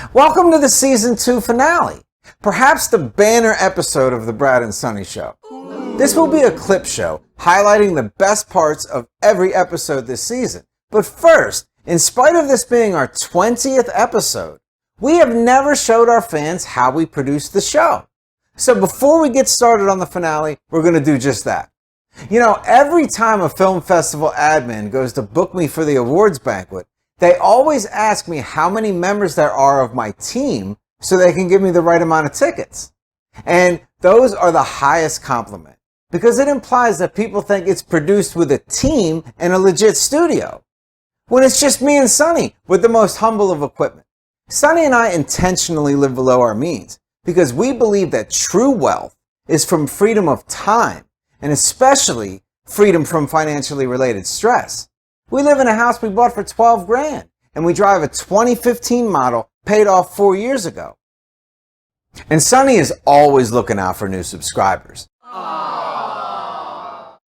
Welcome to the Season 2 finale, perhaps the banner episode of the Brad and Sonny Show. This will be a clip show highlighting the best parts of every episode this season. But first, in spite of this being our 20th episode, we have never showed our fans how we produce the show. So before we get started on the finale, we're going to do just that. You know, every time a film festival admin goes to book me for the awards banquet, they always ask me how many members there are of my team so they can give me the right amount of tickets. And those are the highest compliment, because it implies that people think it's produced with a team and a legit studio, when it's just me and Sonny with the most humble of equipment. Sonny and I intentionally live below our means because we believe that true wealth is from freedom of time, and especially freedom from financially related stress. We live in a house we bought for 12 grand, and we drive a 2015 model paid off 4 years ago. And Sonny is always looking out for new subscribers. Aww.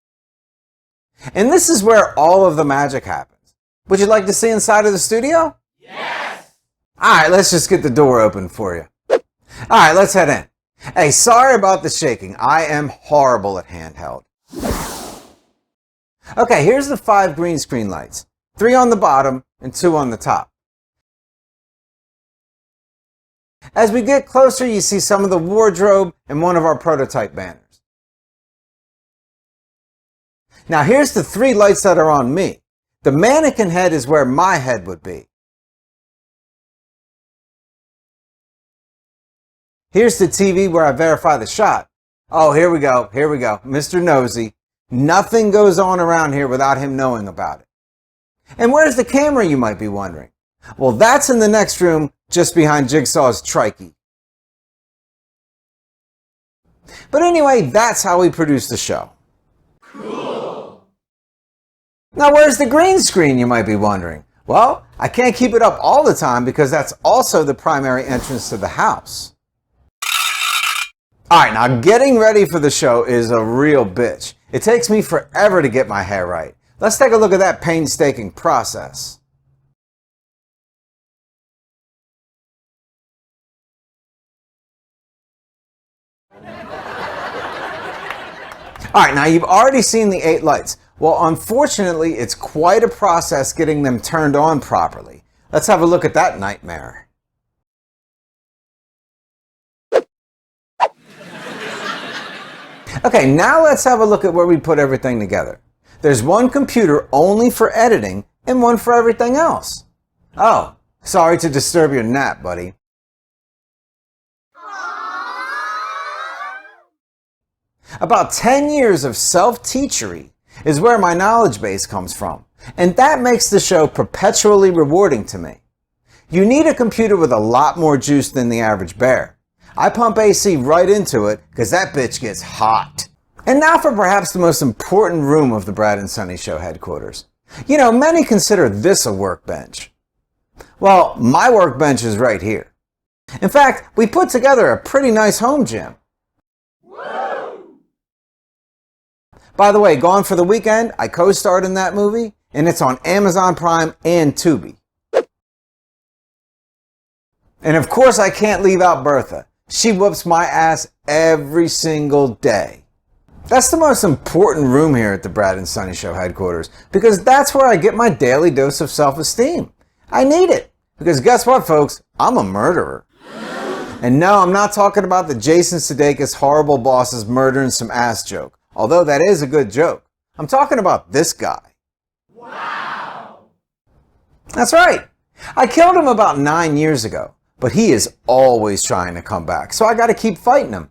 And this is where all of the magic happens. Would you like to see inside of the studio? Yes! Alright, let's just get the door open for you. Alright, let's head in. Hey, sorry about the shaking. I am horrible at handheld. Okay, here's the 5 green screen lights. 3 on the bottom and 2 on the top. As we get closer, you see some of the wardrobe and one of our prototype banners. Now here's the 3 lights that are on me. The mannequin head is where my head would be. Here's the TV where I verify the shot. Oh, here we go, Mr. Nosy. Nothing goes on around here without him knowing about it. And where's the camera, you might be wondering? Well, that's in the next room, just behind Jigsaw's trikey. But anyway, that's how we produce the show. Cool. Now, where's the green screen, you might be wondering? Well, I can't keep it up all the time because that's also the primary entrance to the house. Alright, now getting ready for the show is a real bitch. It takes me forever to get my hair right. Let's take a look at that painstaking process. Alright, now you've already seen the 8 lights. Well, unfortunately, it's quite a process getting them turned on properly. Let's have a look at that nightmare. Okay, now let's have a look at where we put everything together. There's one computer only for editing and one for everything else. Oh, sorry to disturb your nap, buddy. About 10 years of self-teachery is where my knowledge base comes from, and that makes the show perpetually rewarding to me. You need a computer with a lot more juice than the average bear. I pump AC right into it because that bitch gets hot. And now for perhaps the most important room of the Brad and Sonny Show headquarters. You know, many consider this a workbench. Well, my workbench is right here. In fact, we put together a pretty nice home gym. Whoa. By the way, Gone for the Weekend, I co-starred in that movie, and it's on Amazon Prime and Tubi. And of course I can't leave out Bertha. She whoops my ass every single day. That's the most important room here at the Brad and Sonny Show headquarters, because that's where I get my daily dose of self-esteem. I need it, because guess what, folks? I'm a murderer. And no, I'm not talking about the Jason Sudeikis horrible bosses murdering some ass joke, although that is a good joke. I'm talking about this guy. Wow! That's right. I killed him about 9 years ago. But he is always trying to come back, so I gotta keep fighting him.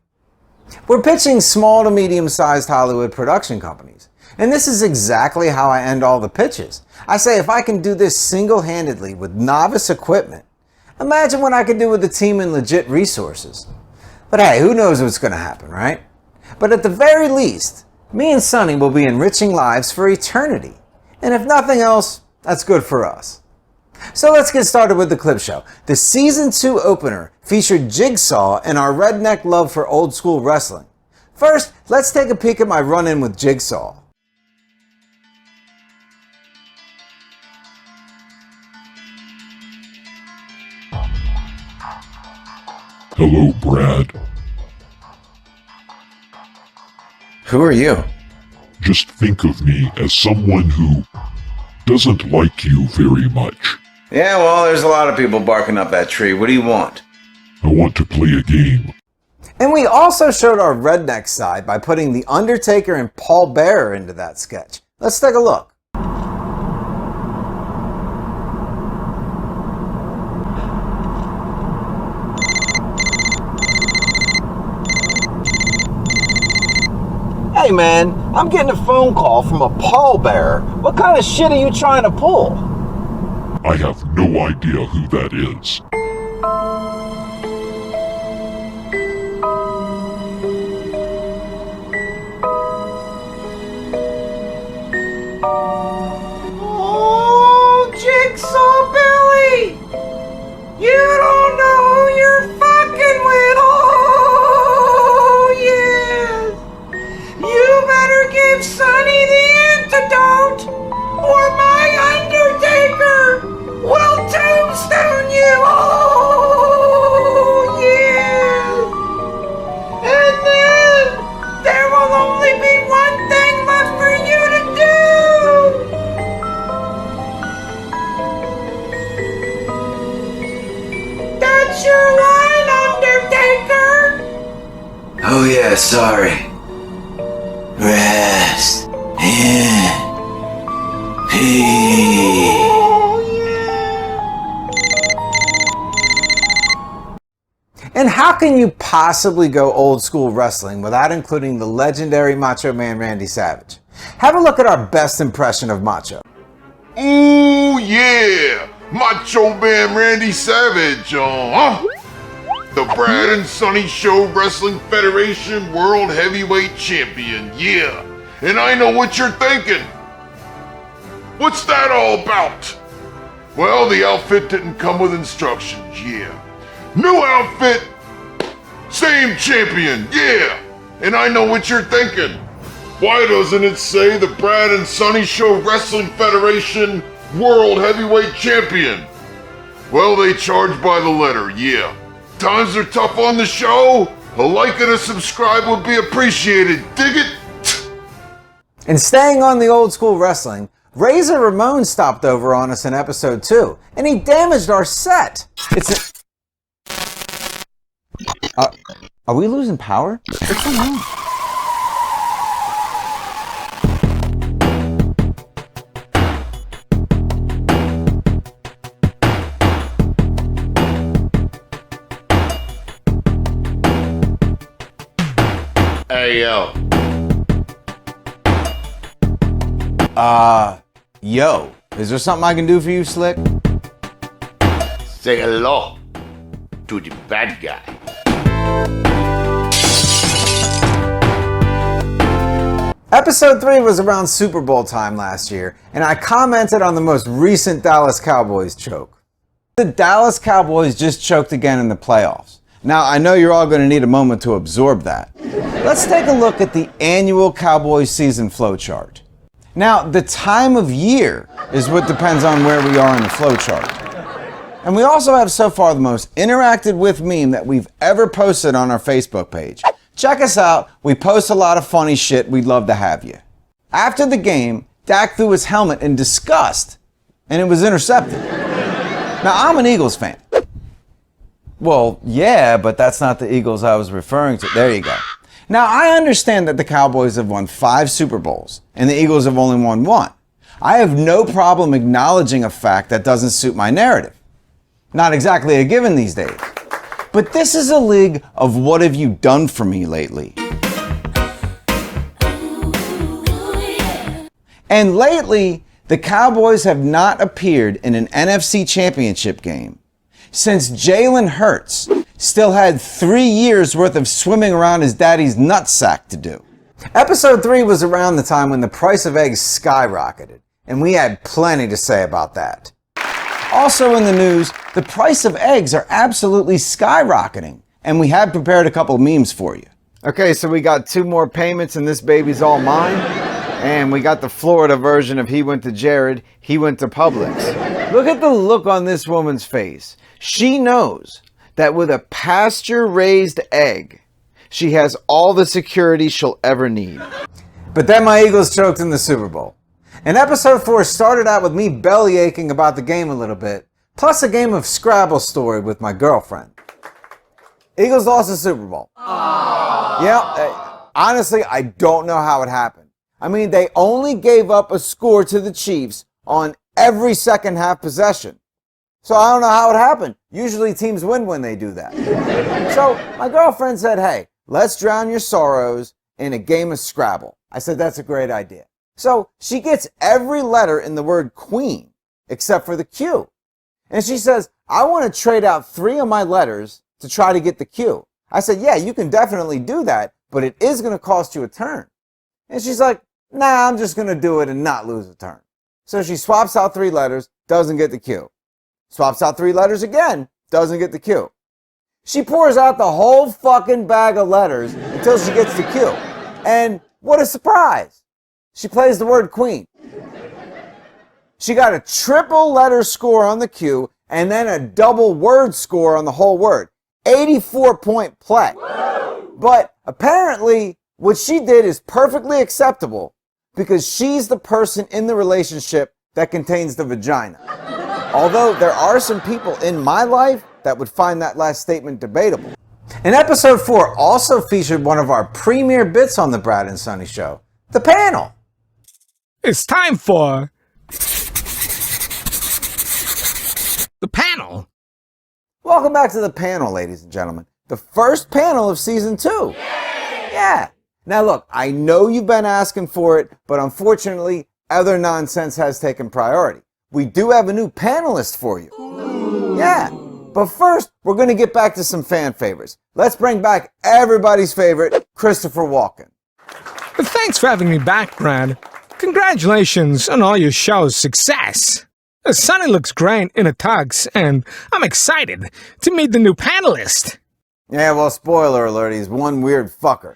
We're pitching small to medium-sized Hollywood production companies, and this is exactly how I end all the pitches. I say if I can do this single-handedly with novice equipment, imagine what I could do with a team and legit resources. But hey, who knows what's gonna happen, right? But at the very least, me and Sonny will be enriching lives for eternity. And if nothing else, that's good for us. So let's get started with the clip show. The Season 2 opener featured Jigsaw and our redneck love for old school wrestling. First, let's take a peek at my run-in with Jigsaw. Hello, Brad. Who are you? Just think of me as someone who doesn't like you very much. Yeah, well, there's a lot of people barking up that tree. What do you want? I want to play a game. And we also showed our redneck side by putting The Undertaker and Paul Bearer into that sketch. Let's take a look. Hey man, I'm getting a phone call from a pallbearer. What kind of shit are you trying to pull? I have no idea who that is. Oh, Jigsaw Billy! You don't know who you're fucking with! Oh, yes! You better give Sonny the antidote, or my Undertaker will tombstone you! Oh, yes! And then there will only be one thing left for you to do! That's your line, Undertaker! Oh yeah, sorry. Rest in peace. Oh, yeah! And how can you possibly go old school wrestling without including the legendary Macho Man Randy Savage? Have a look at our best impression of Macho. Ooh, yeah! Macho Man Randy Savage, the Brad and Sonny Show Wrestling Federation World Heavyweight Champion, yeah! And I know what you're thinking! What's that all about? Well, the outfit didn't come with instructions, yeah. New outfit, same champion, yeah! And I know what you're thinking. Why doesn't it say the Brad and Sonny Show Wrestling Federation World Heavyweight Champion? Well, they charge by the letter, yeah. Times are tough on the show. A like and a subscribe would be appreciated. Dig it? And staying on the old school wrestling, Razor Ramon stopped over on us in episode 2, and he damaged our set. Are we losing power? What's going on? Hey, yo. Yo, is there something I can do for you, Slick? Say hello to the bad guy. Episode 3 was around Super Bowl time last year, and I commented on the most recent Dallas Cowboys choke. The Dallas Cowboys just choked again in the playoffs. Now, I know you're all going to need a moment to absorb that. Let's take a look at the annual Cowboys season flow chart. Now, the time of year is what depends on where we are in the flow chart. And we also have so far the most interacted with meme that we've ever posted on our Facebook page. Check us out. We post a lot of funny shit. We'd love to have you. After the game, Dak threw his helmet in disgust, and it was intercepted. Now, I'm an Eagles fan. Well, yeah, but that's not the Eagles I was referring to. There you go. Now, I understand that the Cowboys have won 5 Super Bowls, and the Eagles have only won 1. I have no problem acknowledging a fact that doesn't suit my narrative. Not exactly a given these days. But this is a league of what have you done for me lately? And lately, the Cowboys have not appeared in an NFC Championship game since Jalen Hurts still had 3 years worth of swimming around his daddy's nutsack to do. Episode 3 was around the time when the price of eggs skyrocketed, and we had plenty to say about that. Also in the news, the price of eggs are absolutely skyrocketing, and we had prepared a couple of memes for you. Okay, so we got 2 more payments and this baby's all mine. And we got the Florida version of he went to Jared, he went to Publix. Look at the look on this woman's face. She knows that with a pasture-raised egg, she has all the security she'll ever need. But then my Eagles choked in the Super Bowl. And episode 4 started out with me belly aching about the game a little bit, plus a game of Scrabble story with my girlfriend. Eagles lost the Super Bowl. Yeah, honestly, I don't know how it happened. I mean, they only gave up a score to the Chiefs on every second half possession. So I don't know how it happened. Usually teams win when they do that. So my girlfriend said, hey, let's drown your sorrows in a game of Scrabble. I said, that's a great idea. So she gets every letter in the word queen except for the Q. And she says, I want to trade out 3 of my letters to try to get the Q. I said, yeah, you can definitely do that, but it is going to cost you a turn. And she's like, nah, I'm just going to do it and not lose a turn. So she swaps out 3 letters, doesn't get the Q. Swaps out 3 letters again, doesn't get the Q. She pours out the whole fucking bag of letters until she gets the Q. And what a surprise! She plays the word queen. She got a triple letter score on the Q and then a double word score on the whole word. 84-point play. But apparently, what she did is perfectly acceptable because she's the person in the relationship that contains the vagina. Although there are some people in my life that would find that last statement debatable. And episode 4 also featured one of our premier bits on the Brad and Sonny Show, the panel. It's time for the panel. Welcome back to the panel, ladies and gentlemen. The first panel of season 2. Yeah. Now look, I know you've been asking for it, but unfortunately, other nonsense has taken priority. We do have a new panelist for you. Yeah. But first, we're going to get back to some fan favorites. Let's bring back everybody's favorite, Christopher Walken. Thanks for having me back, Brad. Congratulations on all your show's success. Sonny looks great in a tux, and I'm excited to meet the new panelist. Yeah, well, spoiler alert, he's one weird fucker.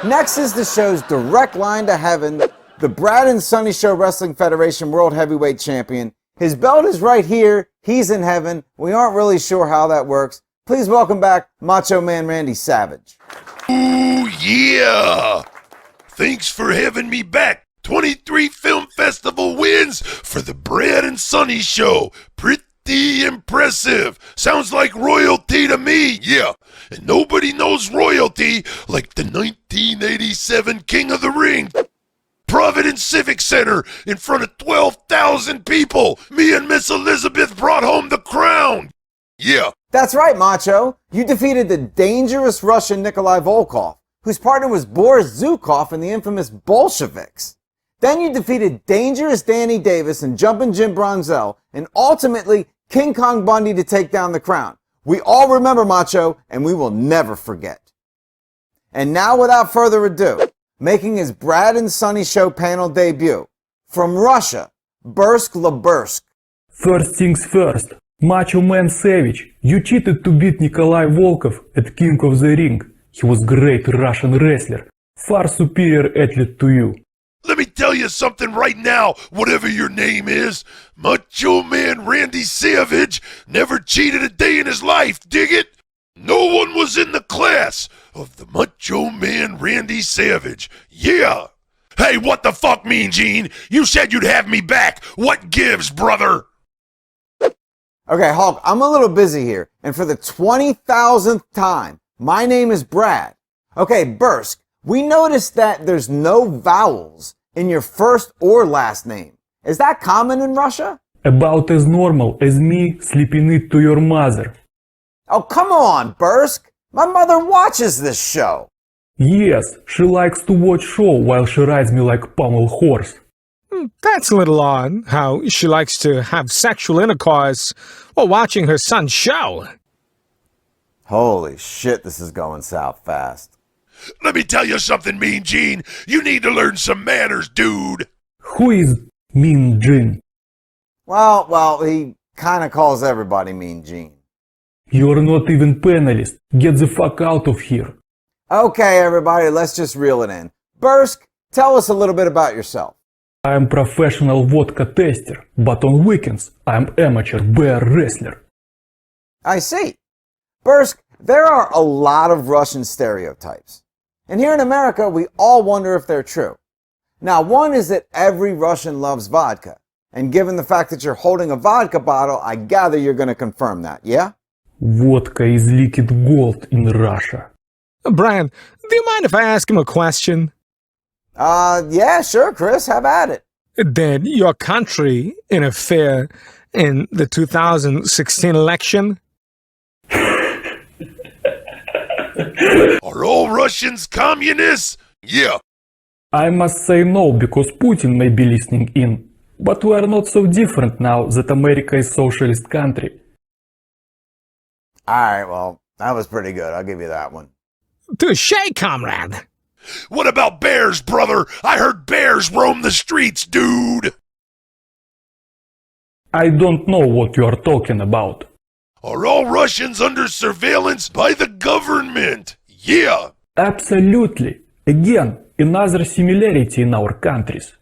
Next is the show's direct line to heaven, the Brad and Sonny Show Wrestling Federation World Heavyweight Champion. His belt is right here. He's in heaven. We aren't really sure how that works. Please welcome back Macho Man Randy Savage. Ooh, yeah! Thanks for having me back. 23 film festival wins for the Brad and Sonny Show. Pretty impressive. Sounds like royalty to me, yeah. And nobody knows royalty like the 1987 King of the Ring. Providence Civic Center in front of 12,000 people. Me and Miss Elizabeth brought home the crown. Yeah. That's right, Macho. You defeated the dangerous Russian Nikolai Volkov, whose partner was Boris Zukov in the infamous Bolsheviks. Then you defeated dangerous Danny Davis and Jumpin' Jim Bronzell, and ultimately King Kong Bundy to take down the crown. We all remember, Macho, and we will never forget. And now, without further ado, making his Brad and Sonny Show panel debut, from Russia, Bursk Labursk. First things first, Macho Man Savage, you cheated to beat Nikolai Volkov at King of the Ring. He was great Russian wrestler, far superior athlete to you. Let me tell you something right now, whatever your name is. Macho Man Randy Savage never cheated a day in his life, dig it? No one was in the class of the Macho Man Randy Savage. Yeah. Hey, what the fuck, Mean Gene? You said you'd have me back. What gives, brother? Okay, Hulk, I'm a little busy here, and for the 20,000th time, my name is Brad. Okay, Bursk, we noticed that there's no vowels in your first or last name. Is that common in Russia? About as normal as me slipping it to your mother. Oh, come on, Bursk. My mother watches this show. Yes, she likes to watch show while she rides me like pommel horse. That's a little odd, how she likes to have sexual intercourse while watching her son's show. Holy shit, this is going south fast. Let me tell you something, Mean Gene. You need to learn some manners, dude. Who is Mean Gene? Well, he kind of calls everybody Mean Gene. You're not even panelist. Get the fuck out of here. Okay, everybody, let's just reel it in. Bursk, tell us a little bit about yourself. I'm professional vodka tester, but on weekends I'm amateur bear wrestler. I see. Bursk, there are a lot of Russian stereotypes. And here in America, we all wonder if they're true. Now, one is that every Russian loves vodka. And given the fact that you're holding a vodka bottle, I gather you're going to confirm that, yeah? Vodka is liquid gold in Russia. Brad, do you mind if I ask him a question? Yeah, sure, Chris, have at it. Did your country interfere in the 2016 election? Are all Russians communists? Yeah. I must say no, because Putin may be listening in. But we are not so different now that America is a socialist country. Alright, well, that was pretty good. I'll give you that one. Touché, comrade. What about bears, brother? I heard bears roam the streets, dude. I don't know what you are talking about. Are all Russians under surveillance by the government? Yeah. Absolutely. Again, another similarity in our countries.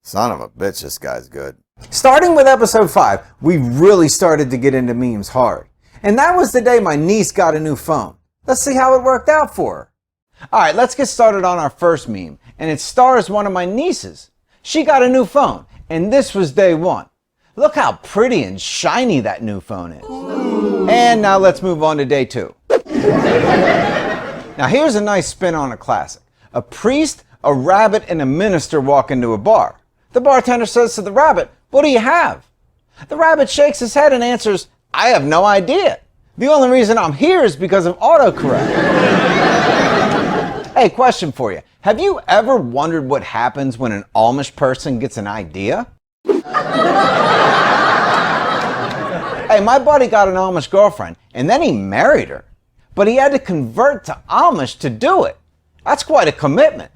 Son of a bitch, this guy's good. Starting with episode 5, we really started to get into memes hard. And that was the day my niece got a new phone. Let's see how it worked out for her. Alright, let's get started on our first meme. And it stars one of my nieces. She got a new phone, and this was day 1. Look how pretty and shiny that new phone is. Ooh. And now let's move on to day 2. Now here's a nice spin on a classic. A priest, a rabbit, and a minister walk into a bar. The bartender says to the rabbit, "What do you have?" The rabbit shakes his head and answers, "I have no idea. The only reason I'm here is because of autocorrect." Hey, question for you. Have you ever wondered what happens when an Amish person gets an idea? Hey, my buddy got an Amish girlfriend, and then he married her. But he had to convert to Amish to do it. That's quite a commitment.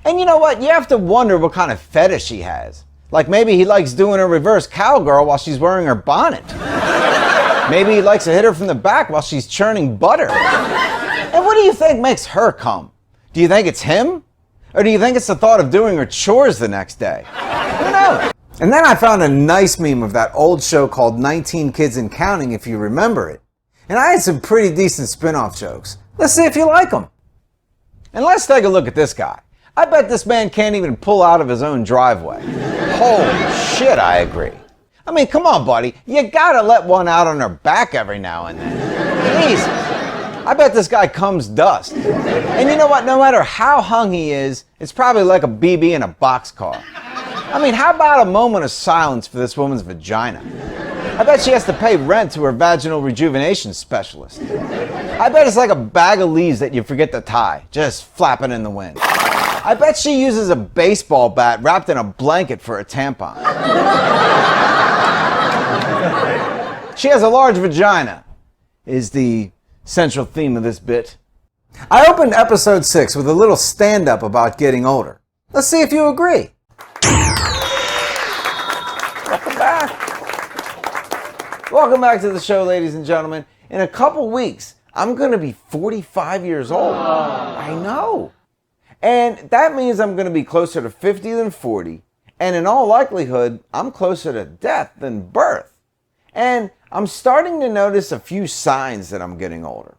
And you know what? You have to wonder what kind of fetish he has. Like maybe he likes doing a reverse cowgirl while she's wearing her bonnet. Maybe he likes to hit her from the back while she's churning butter. And what do you think makes her come? Do you think it's him? Or do you think it's the thought of doing her chores the next day? Who knows? And then I found a nice meme of that old show called 19 Kids and Counting, if you remember it. And I had some pretty decent spin-off jokes. Let's see if you like them. And let's take a look at this guy. I bet this man can't even pull out of his own driveway. Holy shit, I agree. I mean, come on, buddy. You gotta let one out on her back every now and then. Jesus. I bet this guy comes dust. And you know what? No matter how hung he is, it's probably like a BB in a boxcar. I mean, how about a moment of silence for this woman's vagina? I bet she has to pay rent to her vaginal rejuvenation specialist. I bet it's like a bag of leaves that you forget to tie, just flapping in the wind. I bet she uses a baseball bat wrapped in a blanket for a tampon. She has a large vagina, is the central theme of this bit. I opened episode 6 with a little stand-up about getting older. Let's see if you agree. Welcome back. Welcome back to the show, ladies and gentlemen. In a couple weeks, I'm going to be 45 years old. I know. And that means I'm going to be closer to 50 than 40. And in all likelihood, I'm closer to death than birth. And I'm starting to notice a few signs that I'm getting older.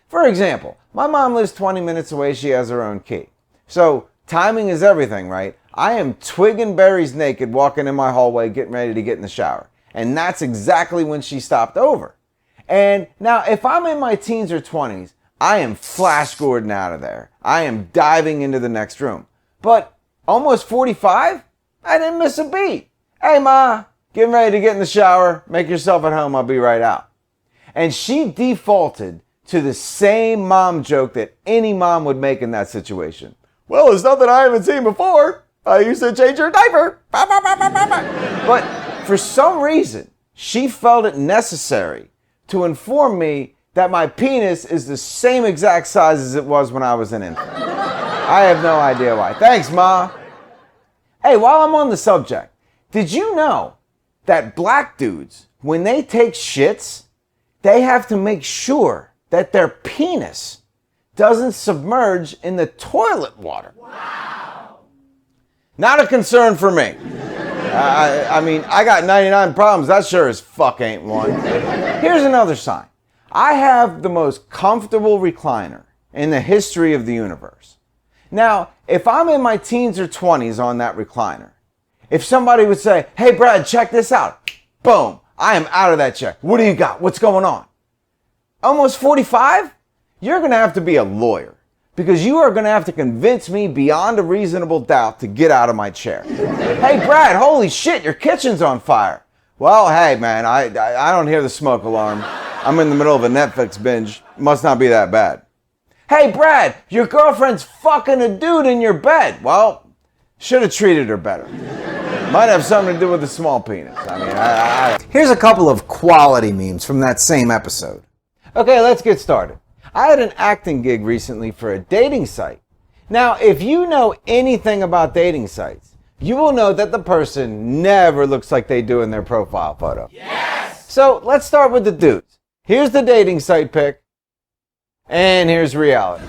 For example, my mom lives 20 minutes away. She has her own key. So timing is everything, right? I am twigging berries naked, walking in my hallway, getting ready to get in the shower. And that's exactly when she stopped over. And now if I'm in my teens or 20s, I am Flash Gordon out of there. I am diving into the next room. But almost 45? I didn't miss a beat. Hey, Ma, getting ready to get in the shower. Make yourself at home. I'll be right out. And she defaulted to the same mom joke that any mom would make in that situation. Well, it's nothing I haven't seen before. I used to change your diaper. But for some reason, she felt it necessary to inform me that my penis is the same exact size as it was when I was an infant. I have no idea why. Thanks, Ma. Hey, while I'm on the subject, did you know that black dudes, when they take shits, they have to make sure that their penis doesn't submerge in the toilet water? Wow. Not a concern for me. I mean, I got 99 problems. That sure as fuck ain't one. Here's another sign. I have the most comfortable recliner in the history of the universe. Now, if I'm in my teens or 20s on that recliner, if somebody would say, hey, Brad, check this out. Boom. I am out of that chair. What do you got? What's going on? Almost 45? You're going to have to be a lawyer because you are going to have to convince me beyond a reasonable doubt to get out of my chair. Hey, Brad, holy shit, your kitchen's on fire. Well, hey, man, I don't hear the smoke alarm. I'm in the middle of a Netflix binge. Must not be that bad. Hey, Brad, your girlfriend's fucking a dude in your bed. Well, should have treated her better. Might have something to do with the small penis. I mean, Here's a couple of quality memes from that same episode. Okay, let's get started. I had an acting gig recently for a dating site. Now, if you know anything about dating sites, you will know that the person never looks like they do in their profile photo. Yes! So let's start with the dudes. Here's the dating site pic, and here's reality.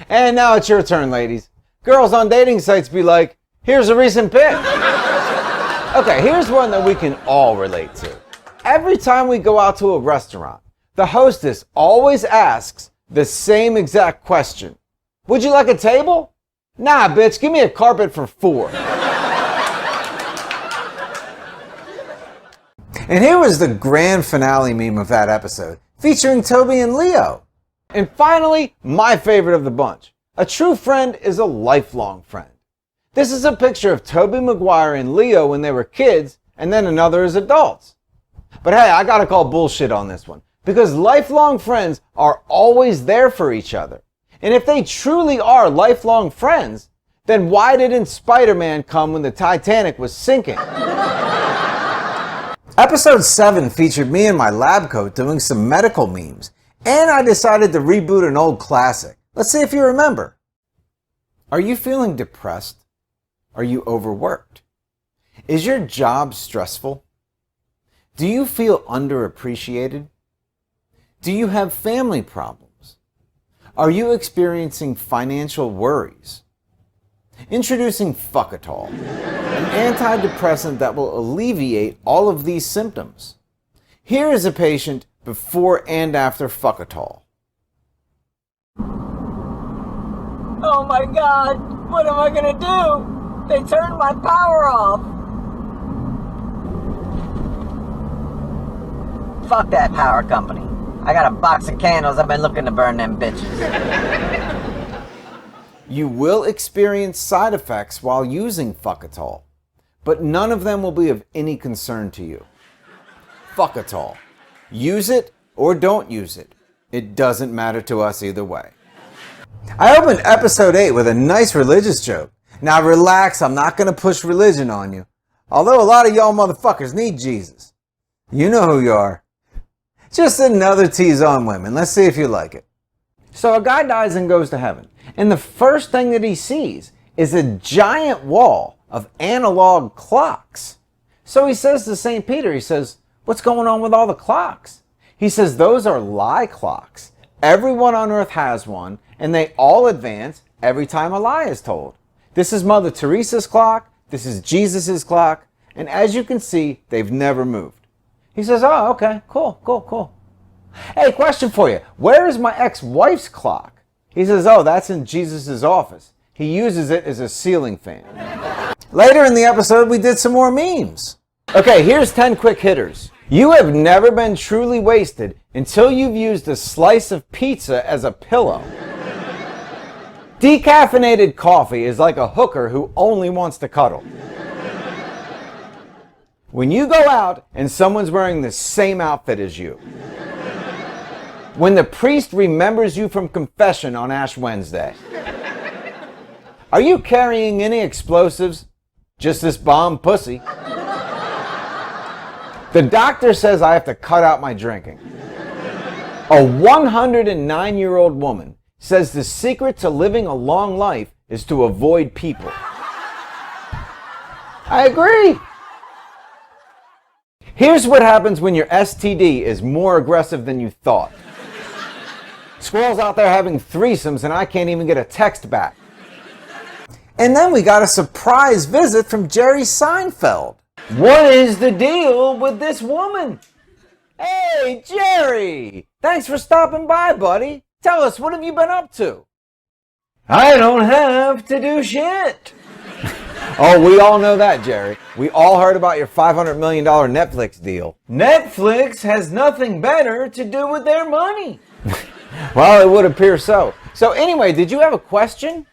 And now it's your turn, ladies. Girls on dating sites be like, here's a recent pic. Okay, here's one that we can all relate to. Every time we go out to a restaurant, the hostess always asks the same exact question. Would you like a table? Nah, bitch, give me a carpet for 4. And here was the grand finale meme of that episode, featuring Toby and Leo. And finally, my favorite of the bunch. A true friend is a lifelong friend. This is a picture of Tobey Maguire and Leo when they were kids, and then another as adults. But hey, I gotta call bullshit on this one, because lifelong friends are always there for each other. And if they truly are lifelong friends, then why didn't Spider-Man come when the Titanic was sinking? Episode 7 featured me in my lab coat doing some medical memes, and I decided to reboot an old classic. Let's see if you remember. Are you feeling depressed? Are you overworked? Is your job stressful? Do you feel underappreciated? Do you have family problems? Are you experiencing financial worries? Introducing Fuckatol, an antidepressant that will alleviate all of these symptoms. Here is a patient before and after Fuckatol. Oh my God, what am I gonna do? They turned my power off. Fuck that power company. I got a box of candles, I've been looking to burn them bitches. You will experience side effects while using Fuckatol, but none of them will be of any concern to you. Fuckatol. Use it or don't use it. It doesn't matter to us either way. I opened episode 8 with a nice religious joke. Now relax, I'm not going to push religion on you. Although a lot of y'all motherfuckers need Jesus. You know who you are. Just another tease on women. Let's see if you like it. So a guy dies and goes to heaven. And the first thing that he sees is a giant wall of analog clocks. So he says to St. Peter, he says, what's going on with all the clocks? He says, those are lie clocks. Everyone on earth has one, and they all advance every time a lie is told. This is Mother Teresa's clock, this is Jesus's clock, and as you can see, they've never moved. He says, oh, okay, cool. Hey, question for you. Where is my ex-wife's clock? He says, oh, that's in Jesus's office. He uses it as a ceiling fan. Later in the episode, we did some more memes. Okay, here's 10 quick hitters. You have never been truly wasted until you've used a slice of pizza as a pillow. Decaffeinated coffee is like a hooker who only wants to cuddle. When you go out and someone's wearing the same outfit as you. When the priest remembers you from confession on Ash Wednesday. Are you carrying any explosives? Just this bomb pussy. The doctor says I have to cut out my drinking. A 109-year-old woman says the secret to living a long life is to avoid people. I agree. Here's what happens when your STD is more aggressive than you thought. Squirrel's out there having threesomes and I can't even get a text back. And then we got a surprise visit from Jerry Seinfeld. What is the deal with this woman? Hey, Jerry! Thanks for stopping by, buddy. Tell us, what have you been up to? I don't have to do shit. Oh, we all know that, Jerry. We all heard about your $500 million Netflix deal. Netflix has nothing better to do with their money. Well, it would appear so. So anyway, did you have a question?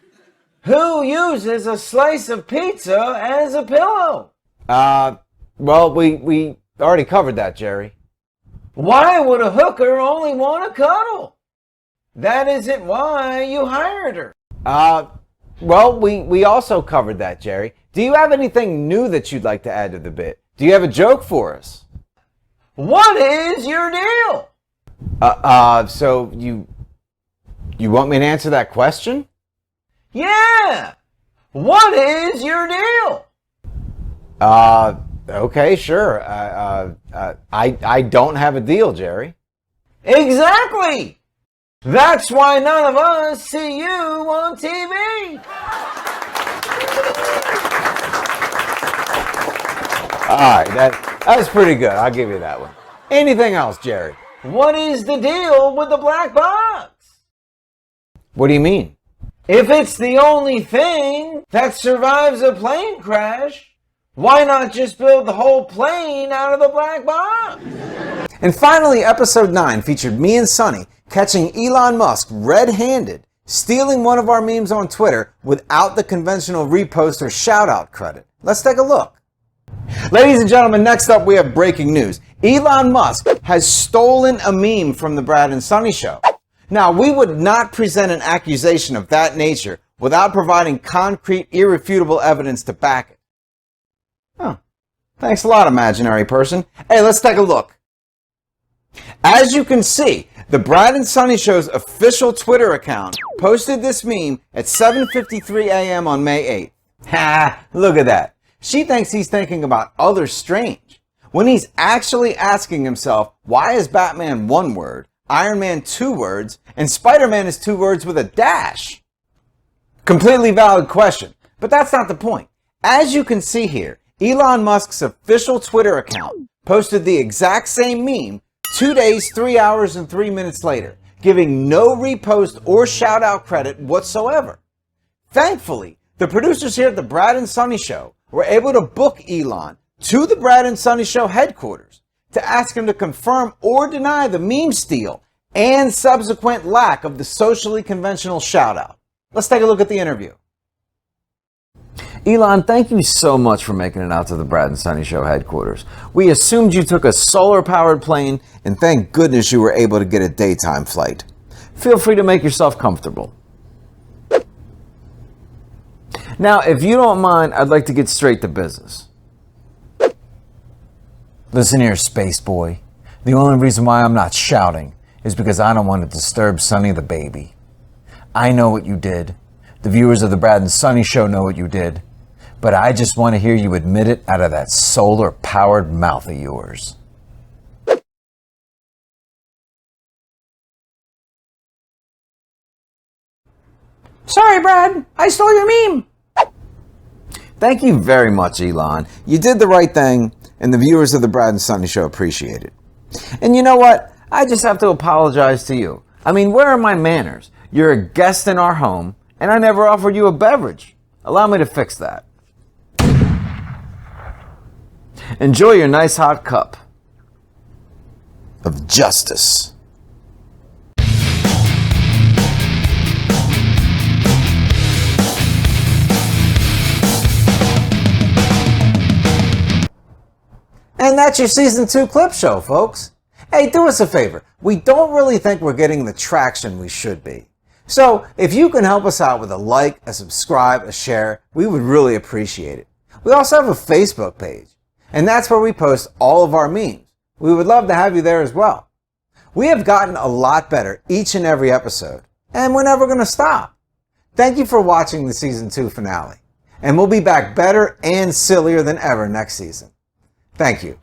Who uses a slice of pizza as a pillow? Well, we already covered that, Jerry. Why would a hooker only want to cuddle? That isn't why you hired her. Well, we also covered that, Jerry. Do you have anything new that you'd like to add to the bit? Do you have a joke for us? What is your deal? So you want me to answer that question? Yeah! What is your deal? Okay, sure. I don't have a deal, Jerry. Exactly! That's why none of us see you on TV. Alright, that was pretty good. I'll give you that one. Anything else, Jerry? What is the deal with the black box? What do you mean? If it's the only thing that survives a plane crash, why not just build the whole plane out of the black box? And finally, episode 9 featured me and Sonny catching Elon Musk red-handed, stealing one of our memes on Twitter without the conventional repost or shout-out credit. Let's take a look. Ladies and gentlemen, next up we have breaking news. Elon Musk has stolen a meme from the Brad and Sonny Show. Now, we would not present an accusation of that nature without providing concrete, irrefutable evidence to back it. Oh, thanks a lot, imaginary person. Hey, let's take a look. As you can see, the Brad and Sonny Show's official Twitter account posted this meme at 7:53 a.m. on May 8th. Ha! Look at that. She thinks he's thinking about other strange, when he's actually asking himself, why is Batman one word, Iron Man 2 words, and Spider-Man is 2 words with a dash? Completely valid question, but that's not the point. As you can see here, Elon Musk's official Twitter account posted the exact same meme 2 days, 3 hours, and 3 minutes later, giving no repost or shout-out credit whatsoever. Thankfully, the producers here at the Brad and Sonny Show were able to book Elon to the Brad and Sonny Show headquarters to ask him to confirm or deny the meme steal and subsequent lack of the socially conventional shout-out. Let's take a look at the interview. Elon, thank you so much for making it out to the Brad and Sonny Show headquarters. We assumed you took a solar-powered plane, and thank goodness you were able to get a daytime flight. Feel free to make yourself comfortable. Now, if you don't mind, I'd like to get straight to business. Listen here, space boy. The only reason why I'm not shouting is because I don't want to disturb Sonny the baby. I know what you did. The viewers of the Brad and Sonny Show know what you did. But I just want to hear you admit it out of that solar-powered mouth of yours. Sorry, Brad. I stole your meme. Thank you very much, Elon. You did the right thing, and the viewers of the Brad and Sonny Show appreciate it. And you know what? I just have to apologize to you. I mean, where are my manners? You're a guest in our home, and I never offered you a beverage. Allow me to fix that. Enjoy your nice hot cup of justice. And that's your season 2 clip show, folks. Hey, do us a favor. We don't really think we're getting the traction we should be. So if you can help us out with a like, a subscribe, a share, we would really appreciate it. We also have a Facebook page, and that's where we post all of our memes. We would love to have you there as well. We have gotten a lot better each and every episode, and we're never going to stop. Thank you for watching the season 2 finale, and we'll be back better and sillier than ever next season. Thank you.